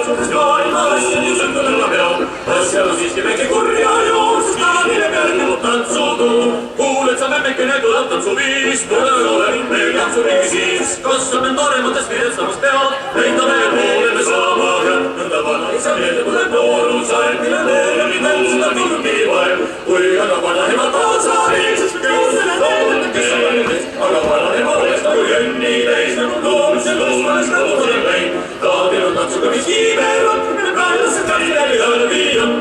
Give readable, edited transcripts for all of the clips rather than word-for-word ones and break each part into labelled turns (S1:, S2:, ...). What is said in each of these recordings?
S1: suhtest maailma asjani sõndudega peab. Asjal on siiski väike kurja juur, sest taanile pealegi tantsudu. Kuuled sa memmekene tuleb tantsuviis, tule ole meil tantsuringi siis. Kasvame norematest viletstamast pead, leidame pooleme saama ja nõnda vana isa meelde tuleb noorus aeg, mille nooremi tantsida mingi vaev. Kui aga vana ema taasa viis, küll noorem, kes on näiteks, aga vana ema oleks nagu jönni täis, nagu loomise lõust oleks nagu tuleb läin. Taadil on tantsuga mis kiiverad, mille päevlasse karinäli arvi on.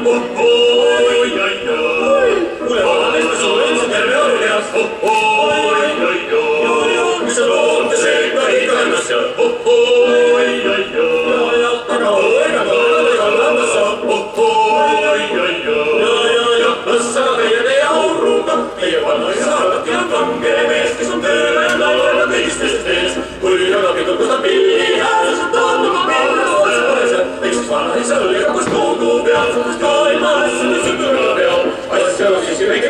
S1: Kuule vanadest me soovime terve orjas. Mis on loonte seega ei kannas ja aga ega kallandas saab. Las aga teie auruga, teie vanna isa alati on kangele mees, kes on tööle ja laulema teistest ees. Kui aga pidul kustab pilli hääles, on taanduma pilles otsa. Eks siis vanna isa oli hakkas koogu peal, sest ka ilma asjade sõndurga peal. Asja on siiski väike